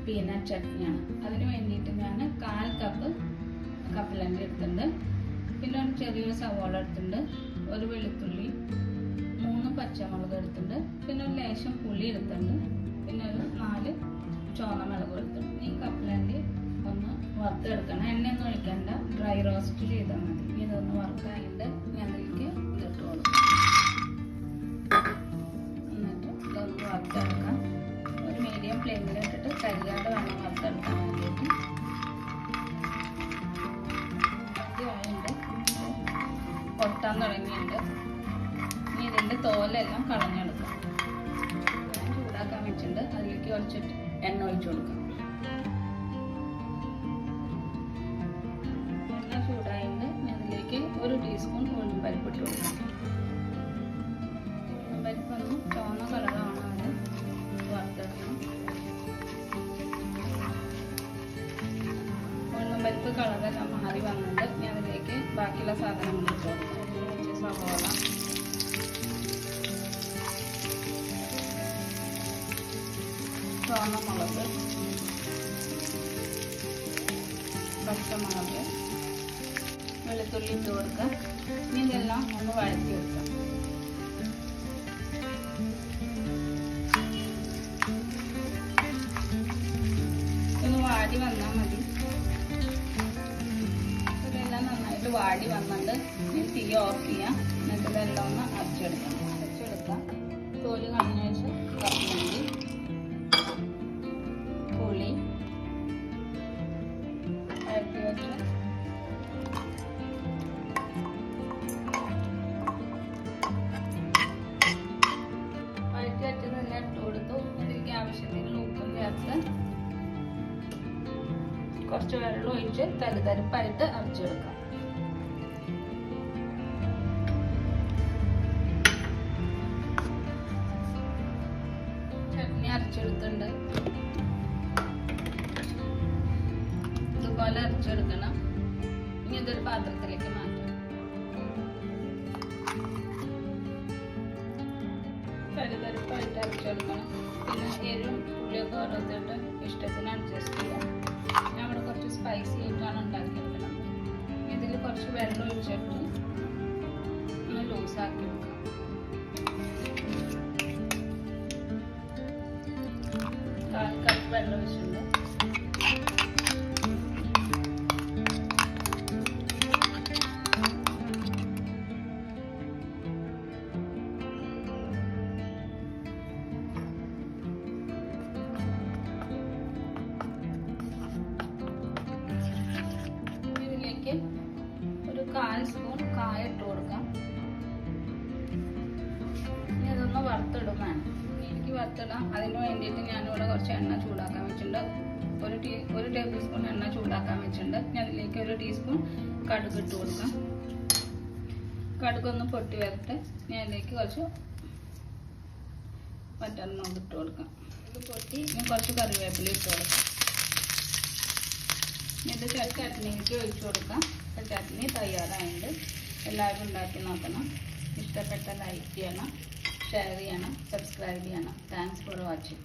Peanut ചട്നിയാണ്. അതിന് വേണ്ടിയിട്ട് ഞാൻ 1/4 കപ്പ് കപ്പലണ്ടി എടുത്തിട്ടുണ്ട്. പിന്നെ ഒരു ചെറിയൊരു സവാള എടുത്തിട്ടുണ്ട്, ഒരു വെളുത്തുള്ളി, 3 പച്ചമുളക് എടുത്തിട്ടുണ്ട്, പിന്നെ ഒരു ലേശം പുളി എടുത്തിട്ടുണ്ട്, പിന്നെ ഒരു 4 ചുവന്ന മുളക് എടുത്തിട്ടുണ്ട്. ഈ കപ്പലണ്ടി ഒന്ന് വറുത്തെടുക്കണം. എണ്ണയൊന്നും ഒഴിക്കണ്ട, ഡ്രൈ റോസ്റ്റ് ചെയ്താൽ മതി. ഇതൊന്ന് വറുക്കാനായിട്ട് ഞാൻ അതിലേക്ക് ഇതിട്ട് കൊടുക്കും. എന്നിട്ട് ഇതൊന്ന് വറുത്തെടുക്കാം. ഒരു മീഡിയം ഫ്ലെയിമിലിട്ടിട്ട് കരിയാതെ വേണം വറുത്തെടുക്കാൻ വേണ്ടിയിട്ട്. ആദ്യമായിട്ട് പൊട്ടാൻ തുടങ്ങിയിട്ടുണ്ട്. ഇനി ഇതിൻ്റെ തോലെല്ലാം കളഞ്ഞെടുക്കാം. ഞാൻ ചൂടാക്കാൻ വെച്ചിട്ടുണ്ട്, അതിലേക്ക് കുറച്ചിട്ട് എണ്ണ ഒഴിച്ചു കൊടുക്കാം. എണ്ണ ചൂടായിട്ട് അതിലേക്ക് 1 ടീസ്പൂൺ ഉഴുന്നുപരിപ്പ് ഇട്ട് കൊടുക്കാം. ഉഴുന്നുപരിപ്പൊന്ന് ചുവന്ന കളറാണ് അത് വറുത്തെടുക്കണം. ഉഴുന്നുപരിപ്പ് കളറെല്ലാം മാറി വന്നിട്ട് ഞാൻ അതിലേക്ക് ബാക്കിയുള്ള സാധനങ്ങൾ ഇട്ട് കൊടുക്കാം. കുറച്ച് സവാള, ചുവന്ന മുളക്, പച്ചമുളക്, വെളുത്തുള്ളി ഇട്ട് കൊടുക്കുക. ഇനി ഇതെല്ലാം ഒന്ന് വഴറ്റി വെക്കാം. ഒന്ന് വാടി വന്നാൽ മതി. ഇതെല്ലാം നന്നായിട്ട് വാടി വന്നിട്ട് ഇനി തീ ഓഫ് ചെയ്യാം. എന്നിട്ട് ഇതെല്ലാം ഒന്ന് അരച്ചെടുക്കാം. തോല് കളഞ്ഞ വെച്ച് കപ്പലണ്ടി, പുളി, വഴറ്റി വെച്ച് വെച്ചതെല്ലാം ഇട്ട് കൊടുത്തു. ഇതിലേക്ക് ആവശ്യത്തിന് ഉപ്പും ചേർത്ത് കുറച്ച് വെള്ളം ഒഴിച്ച് തരിതരിപ്പായിട്ട് അരച്ചെടുക്കാം. ചട്നി അരച്ചെടുത്തിട്ടുണ്ട്. ഇതുപോലെ അരച്ചെടുക്കണം. ഇനി ഇതൊരു പാത്രത്തിലേക്ക് മാറ്റാം. തരിതരിപ്പായിട്ട് അരച്ചെടുക്കണം. പിന്നെ എരിവും പുളിയൊക്കെ ഓരോരുത്തരുടെ ഇഷ്ടത്തിന് അഡ്ജസ്റ്റ് ചെയ്യാം. ഞാൻ ഇവിടെ കുറച്ച് സ്പൈസി ആയിട്ടാണ് ഉണ്ടാക്കിയെടുക്കുന്നത്. ഇതിൽ കുറച്ച് വെള്ളം ഒഴിച്ചിട്ട് ഒന്ന് ലൂസാക്കി വെക്കാം. കാൽ കപ്പ് വെള്ളം ഒഴിച്ചിട്ടുണ്ട്. ഒരു 1/4 സ്പൂൺ കായ ഇട്ട് കൊടുക്കാം. ഇനി ഇതൊന്ന് വറുത്തിടും വേണം. എനിക്ക് വറുത്തിടാം. അതിന് വേണ്ടിയിട്ട് ഞാനിവിടെ കുറച്ച് എണ്ണ ചൂടാക്കാൻ വെച്ചിട്ടുണ്ട്. ഒരു ടേബിൾ സ്പൂൺ എണ്ണ ചൂടാക്കാൻ വെച്ചിട്ടുണ്ട്. ഞാൻ അതിലേക്ക് 1 ടീസ്പൂൺ കടുക് ഇട്ട് കൊടുക്കാം. കടുകൊന്ന് പൊട്ടി വരട്ടെ. ഞാൻ അതിലേക്ക് കുറച്ച് വറ്റൽമുളക് ഇട്ട് കൊടുക്കാം. ഇത് പൊട്ടി ഞാൻ കുറച്ച് കറിവേപ്പില ഇട്ട് കൊടുക്കാം. ഇത് ചട്നിക്ക് ഒഴിച്ചു കൊടുക്കാം. ചട്നി തയ്യാറായിട്ട് എല്ലാവരും ഉണ്ടാക്കി നോക്കണം. ഇഷ്ടപ്പെട്ട ലൈക്ക് ചെയ്യണം, ഷെയർ ചെയ്യണം, സബ്സ്ക്രൈബ് ചെയ്യണം. Thanks for watching.